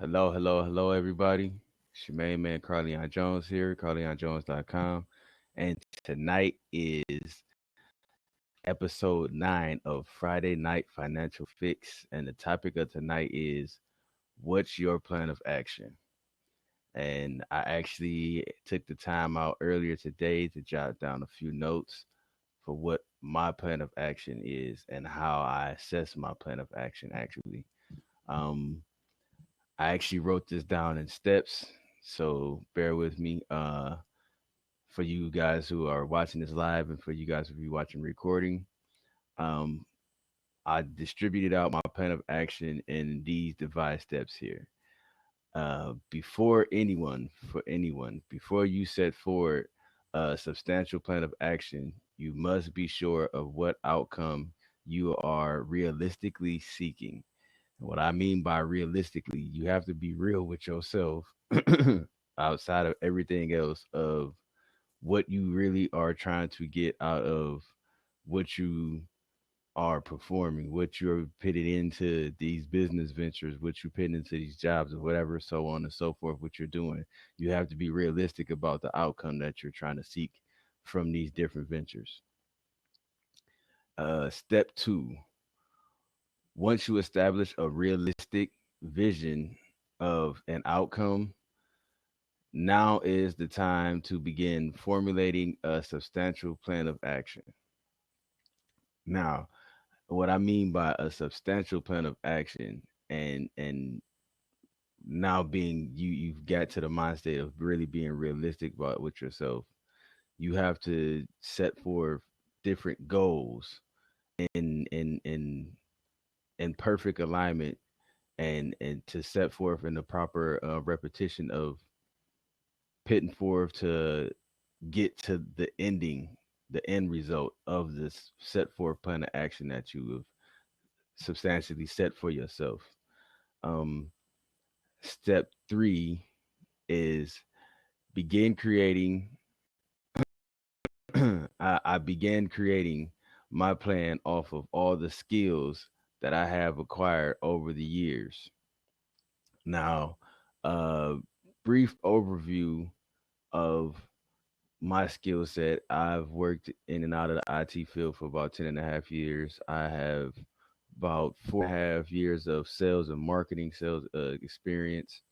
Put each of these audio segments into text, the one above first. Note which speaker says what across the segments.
Speaker 1: Hello, everybody. It's your main man, Carleon Jones here, CarleonJones.com. And tonight is episode 9 of Friday Night Financial Fix. And the topic of tonight is what's your plan of action? And I actually took the time out earlier today to jot down a few notes for what my plan of action is and how I assess my plan of action, actually. Um, I actually wrote this down in steps, so bear with me. For you guys who are watching this live, and for you guys who be watching recording, um, I distributed out my plan of action in these device steps here. Before you set forward a substantial plan of action, you must be sure of what outcome you are realistically seeking. And what I mean by realistically, you have to be real with yourself outside of everything else of what you really are trying to get out of what you are performing, what you're putting into these business ventures, what you put into these jobs or whatever, so on and so forth, what you're doing. You have to be realistic about the outcome that you're trying to seek from these different ventures. Step two, once you establish a realistic vision of an outcome, now is the time to begin formulating a substantial plan of action. Now, what I mean by a substantial plan of action and now being you've got to the mind state of really being realistic about with yourself. You have to set forth different goals in perfect alignment and to set forth in the proper repetition of putting forth to get to the end result of this set forth plan of action that you have substantially set for yourself. Um, Step three is begin creating. I began creating my plan off of all the skills that I have acquired over the years. Now, a brief overview of my skill set. I've worked in and out of the IT field for about 10 and a half years. I have about 4.5 years of sales and marketing sales experience,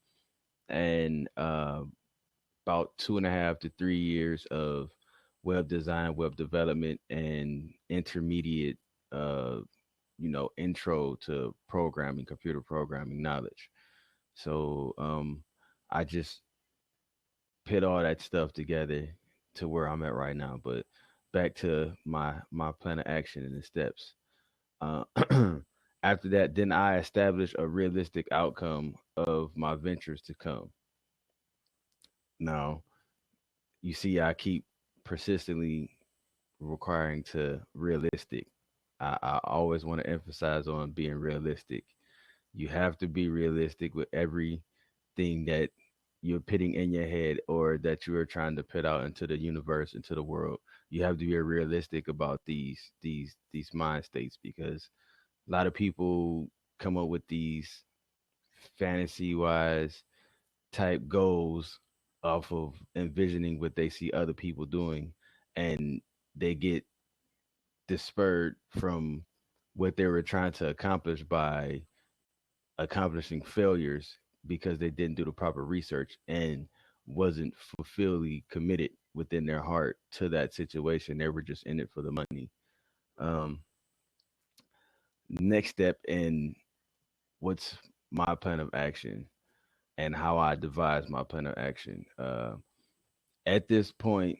Speaker 1: and about 2.5 to 3 years of web design, web development, and intermediate, uh, intro to programming, computer programming knowledge. So I just put all that stuff together to where I'm at right now. But back to my plan of action and the steps. Uh, After that, then I establish a realistic outcome of my ventures to come. Now, you see, I keep persistently requiring to realistic. I always want to emphasize on being realistic. You have to be realistic with everything that you're putting in your head or that you are trying to put out into the universe, into the world. You have to be realistic about these mind states because a lot of people come up with these fantasy wise type goals off of envisioning what they see other people doing, and they get dispersed from what they were trying to accomplish by accomplishing failures because they didn't do the proper research and wasn't fully committed within their heart to that situation. They were just in it for the money. Um, Next step in what's my plan of action and how I devise my plan of action. At this point,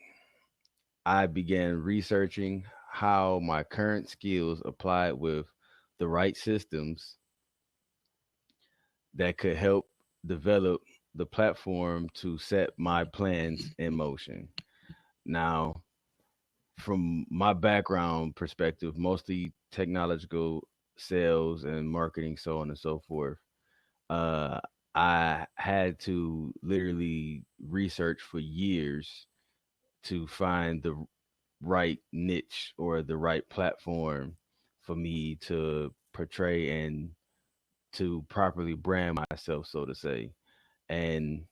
Speaker 1: I began researching how my current skills applied with the right systems that could help develop the platform to set my plans in motion. Now, from my background perspective, mostly technological sales and marketing, so on and so forth, uh, I had to literally research for years to find the right niche or the right platform for me to portray and to properly brand myself, so to say. And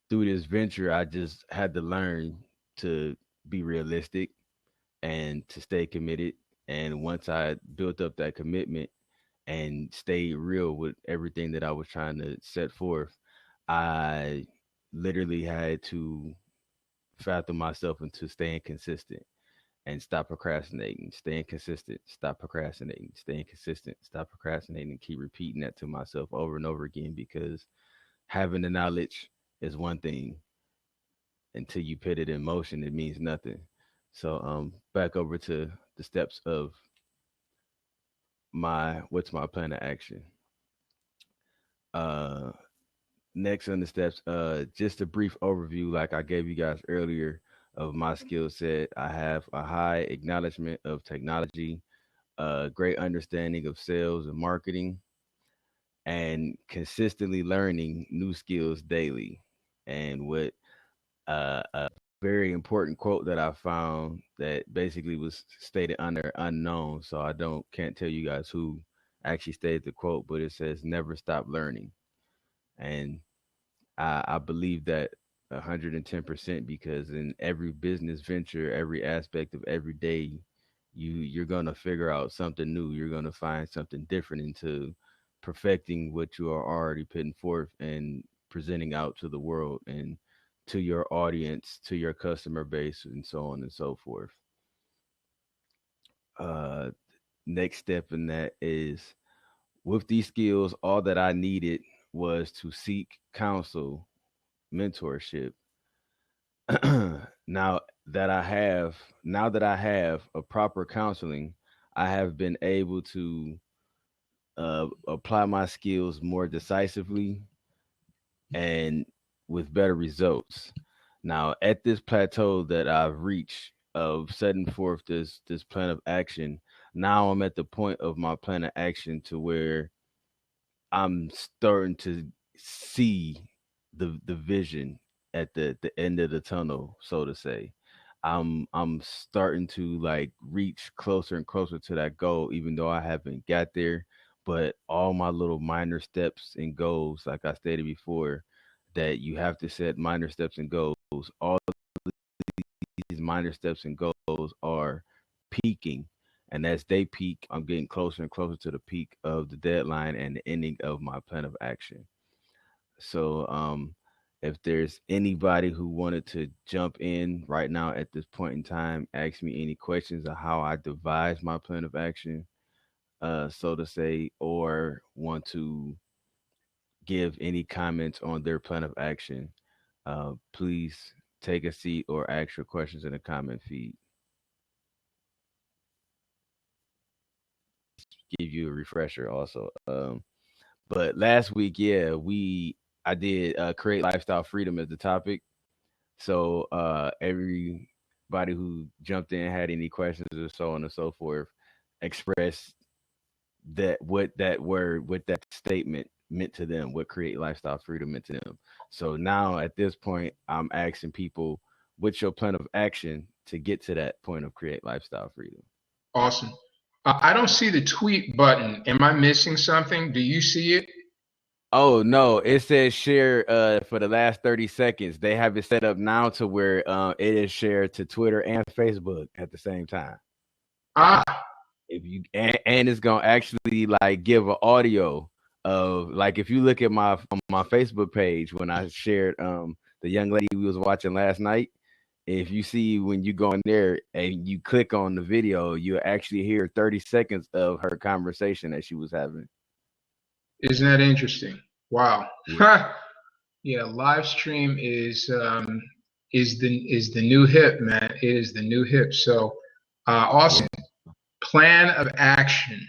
Speaker 1: through this venture, I just had to learn to be realistic and to stay committed. And once I built up that commitment and stayed real with everything that I was trying to set forth, I literally had to fathom myself into staying consistent and stop procrastinating, staying consistent, stop procrastinating, staying consistent, stop procrastinating, keep repeating that to myself over and over again, because having the knowledge is one thing. Until you put it in motion, it means nothing. So back over to the steps of what's my plan of action. Uh Next on the steps, just a brief overview, like I gave you guys earlier, of my skill set. I have a high acknowledgement of technology, a great understanding of sales and marketing, and consistently learning new skills daily. And what a very important quote that I found that basically was stated under unknown, so I don't can't tell you guys who actually stated the quote, but it says never stop learning. And I believe that 110%, because in every business venture, every aspect of every day, you're gonna figure out something new. You're gonna find something different into perfecting what you are already putting forth and presenting out to the world and to your audience, to your customer base, and so on and so forth. Uh, Next step in that is, with these skills, all that I needed was to seek counsel, mentorship. now now that I have a proper counseling, I have been able to apply my skills more decisively and with better results. Now, at this plateau that I've reached of setting forth this plan of action, now I'm at the point of my plan of action to where I'm starting to see the vision at the end of the tunnel, so to say. I'm starting to like reach closer and closer to that goal, even though I haven't got there. But all my little minor steps and goals, like I stated before, that you have to set minor steps and goals. All these minor steps and goals are peaking. And as they peak, I'm getting closer and closer to the peak of the deadline and the ending of my plan of action. So, if there's anybody who wanted to jump in right now at this point in time, ask me any questions of how I devise my plan of action, so to say, or want to give any comments on their plan of action, please take a seat or ask your questions in the comment feed. Give you a refresher also. But last week, yeah, I did create lifestyle freedom as the topic. So everybody who jumped in had any questions or so on and so forth, expressed that word, what that statement meant to them, what create lifestyle freedom meant to them. So now at this point, I'm asking people, what's your plan of action to get to that point of create lifestyle freedom?
Speaker 2: Awesome. I don't see the tweet button. Am I missing something? Do you see it?
Speaker 1: Oh no, it says share for the last 30 seconds. They have it set up now to where it is shared to Twitter and Facebook at the same time.
Speaker 2: Ah,
Speaker 1: If you and it's gonna actually like give an audio of, like, if you look at my on my Facebook page when I shared the young lady we was watching last night, if you see when you go in there and you click on the video, you'll actually hear 30 seconds of her conversation that she was having.
Speaker 2: isn't that interesting? Wow.
Speaker 1: Yeah.
Speaker 2: Yeah, live stream is the new hip, man. It is the new hip. So awesome.
Speaker 1: Yeah.
Speaker 2: Plan of action.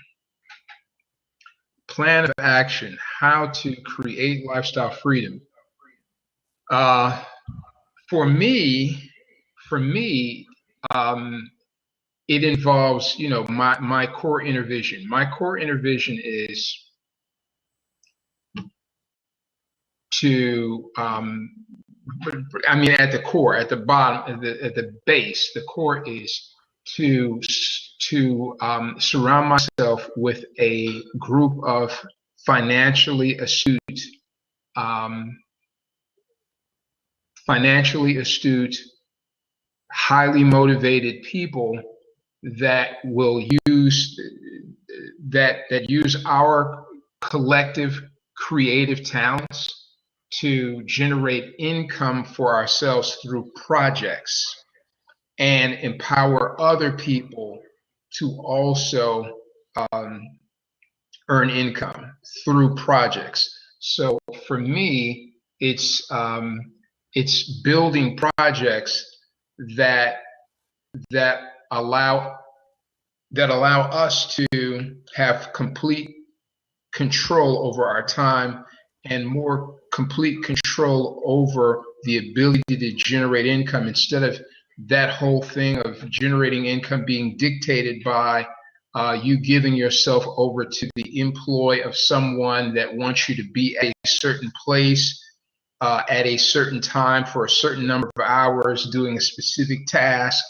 Speaker 2: Plan of action. How to create lifestyle freedom. Uh, for me, for me, it involves, my core inner vision. My core inner vision is to, I mean, at the core, at the bottom, at the base, the core is to surround myself with a group of financially astute, um, highly motivated people that will use use our collective creative talents to generate income for ourselves through projects and empower other people to also earn income through projects. So for me, it's building projects that that allow us to have complete control over our time and more complete control over the ability to generate income, instead of that whole thing of generating income being dictated by you giving yourself over to the employ of someone that wants you to be at a certain place at a certain time for a certain number of hours doing a specific task,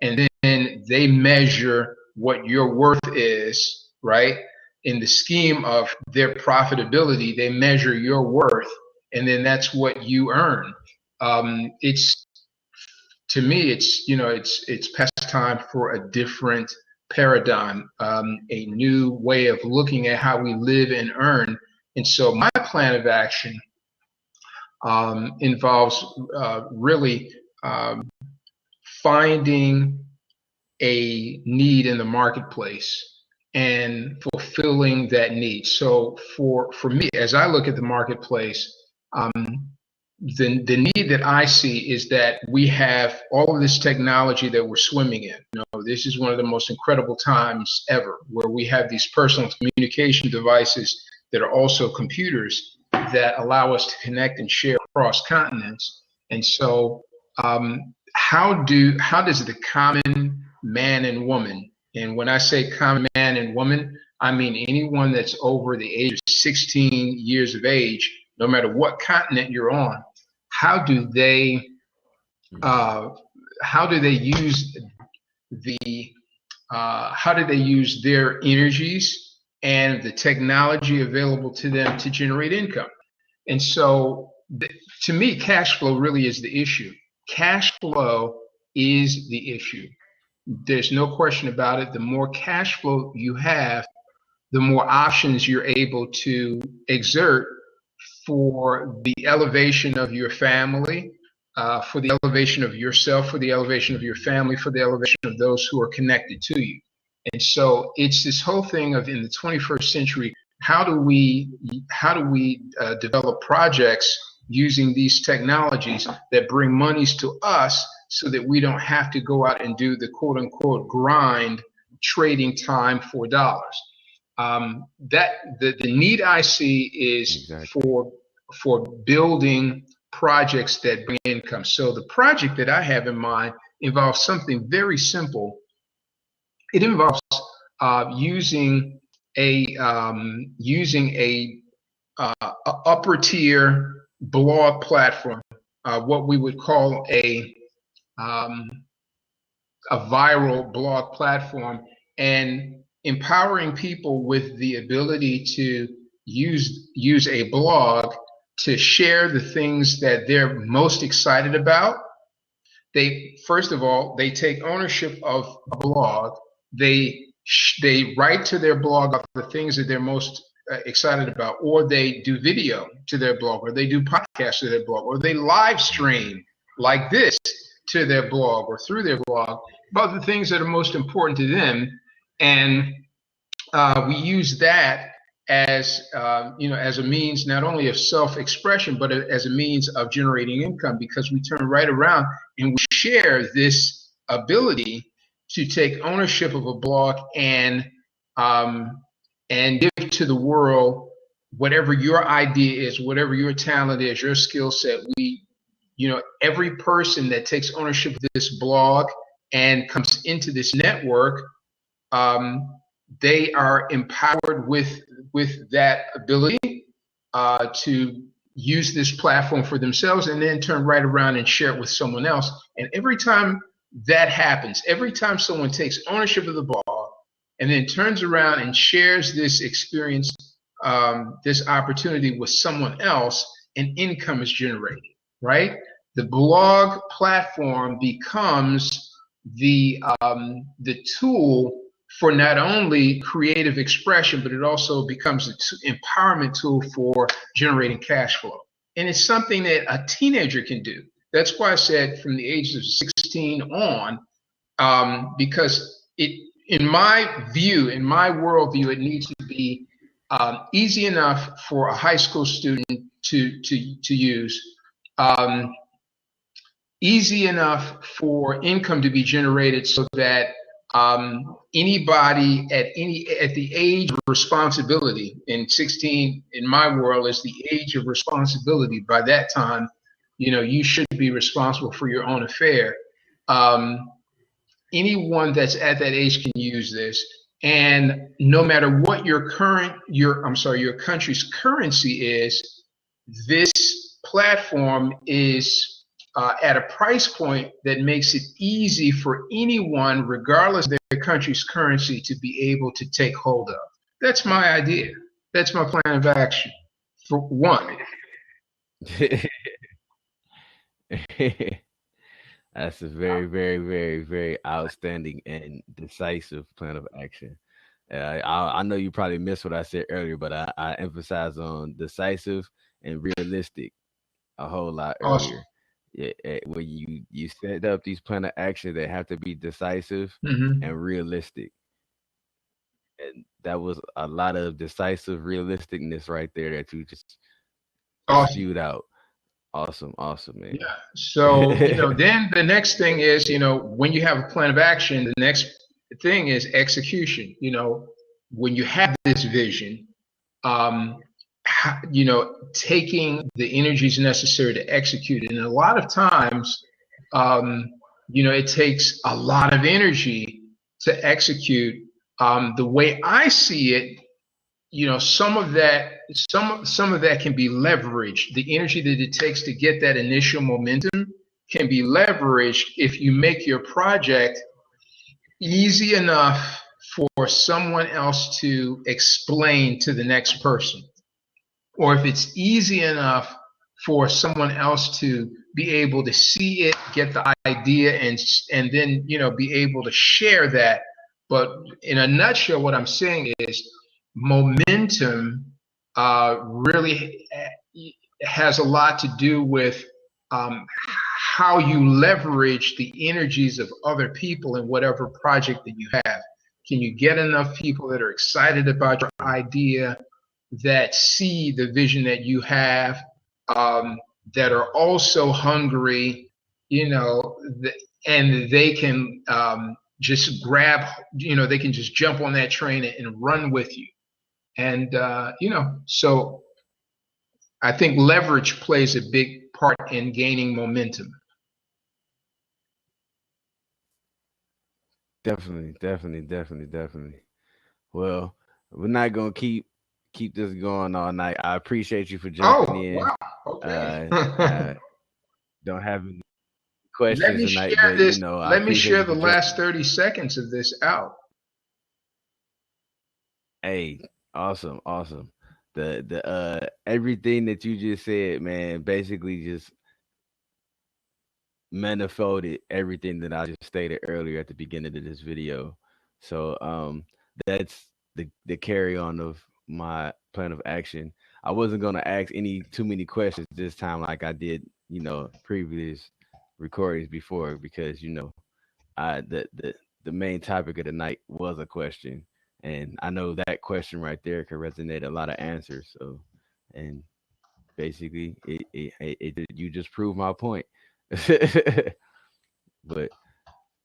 Speaker 2: and then they measure what your worth is, right? In the scheme of their profitability, they measure your worth, and then that's what you earn. It's To me, it's past time for a different paradigm, a new way of looking at how we live and earn. And so my plan of action involves really finding a need in the marketplace and fulfilling that need. So for me, as I look at the marketplace, the need that I see is that we have all of this technology that we're swimming in. This is one of the most incredible times ever, where we have these personal communication devices that are also computers that allow us to connect and share across continents. And so how does the common man and woman, and when I say common man and woman, I mean anyone that's over the age of 16 years of age, no matter what continent you're on, how do they use their energies and the technology available to them to generate income? And so to me, cash flow really is the issue. Cash flow is the issue. There's no question about it. The more cash flow you have, the more options you're able to exert for the elevation of your family, for the elevation of yourself, for the elevation of your family, for the elevation of those who are connected to you. And so it's this whole thing of, in the 21st century, how do we develop projects using these technologies that bring monies to us, so that we don't have to go out and do the quote unquote grind, trading time for dollars. That the need I see is exactly for building projects that bring income. So the project that I have in mind involves something very simple. It involves using a upper tier blog platform, what we would call a viral blog platform, and empowering people with the ability to use a blog to share the things that they're most excited about. First of all, they take ownership of a blog. They write to their blog about the things that they're most excited about, or they do video to their blog, or they do podcasts to their blog, or they live stream like this to their blog or through their blog about the things that are most important to them. And we use that as as a means not only of self-expression, but as a means of generating income, because we turn right around and we share this ability to take ownership of a blog and give to the world whatever your idea is, whatever your talent is, your skill set. Every person that takes ownership of this blog and comes into this network, they are empowered with that ability to use this platform for themselves, and then turn right around and share it with someone else. And every time that happens, every time someone takes ownership of the blog and then turns around and shares this experience this opportunity with someone else, and income is generated, right? The blog platform becomes the tool for not only creative expression, but it also becomes an empowerment tool for generating cash flow. And it's something that a teenager can do. That's why I said from the ages of 16 on, because in my view, in my worldview, it needs to be easy enough for a high school student to use, easy enough for income to be generated, so that anybody at the age of responsibility, in 16 in my world is the age of responsibility. By that time, you should be responsible for your own affair. Anyone that's at that age can use this, and no matter what your country's currency is, this platform is at a price point that makes it easy for anyone, regardless of their country's currency, to be able to take hold of. That's my idea. That's my plan of action. For one.
Speaker 1: That's a very, very, very, very outstanding and decisive plan of action. I know you probably missed what I said earlier, but I emphasize on decisive and realistic a whole lot
Speaker 2: Awesome.
Speaker 1: earlier. Yeah, when you set up these plan of action, they have to be decisive
Speaker 2: Mm-hmm.
Speaker 1: and realistic. And that was a lot of decisive realisticness right there that you just
Speaker 2: Awesome.
Speaker 1: spewed out. Awesome, man.
Speaker 2: Yeah. So, then the next thing is, when you have a plan of action, the next thing is execution. When you have this vision, taking the energies necessary to execute it. And a lot of times, it takes a lot of energy to execute. The way I see it, some of that can be leveraged. The energy that it takes to get that initial momentum can be leveraged if you make your project easy enough for someone else to explain to the next person, or if it's easy enough for someone else to be able to see it, get the idea, and then be able to share that. But in a nutshell, what I'm saying is, momentum really has a lot to do with how you leverage the energies of other people in whatever project that you have. Can you get enough people that are excited about your idea, that see the vision that you have, that are also hungry, and they can just grab, they can just jump on that train and run with you. And, so I think leverage plays a big part in gaining momentum.
Speaker 1: Definitely. Well, we're not gonna keep this going all night. I appreciate you for jumping in.
Speaker 2: Wow. Okay.
Speaker 1: Don't have any
Speaker 2: Let
Speaker 1: questions
Speaker 2: me
Speaker 1: tonight,
Speaker 2: share
Speaker 1: but
Speaker 2: this.
Speaker 1: I
Speaker 2: Let me
Speaker 1: appreciate
Speaker 2: share
Speaker 1: you
Speaker 2: the
Speaker 1: for
Speaker 2: last 30 seconds of this out.
Speaker 1: Hey, awesome. The everything that you just said, man, basically just manifolded everything that I just stated earlier at the beginning of this video. So that's the carry on of my plan of action. I wasn't gonna ask too many questions this time like I did, previous recordings before, because I the main topic of the night was a question. And I know that question right there could resonate a lot of answers. So, and basically, you just proved my point. But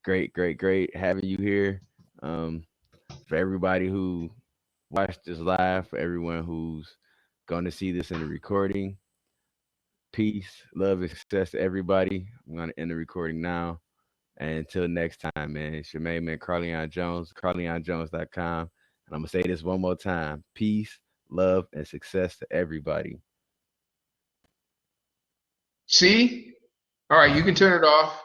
Speaker 1: great having you here. For everybody who watched this live, for everyone who's going to see this in the recording, peace, love, and success to everybody. I'm going to end the recording now. And until next time, man, it's your main man, Carleon Jones, CarleonJones.com. And I'm going to say this one more time. Peace, love, and success to everybody.
Speaker 2: See? All right, you can turn it off.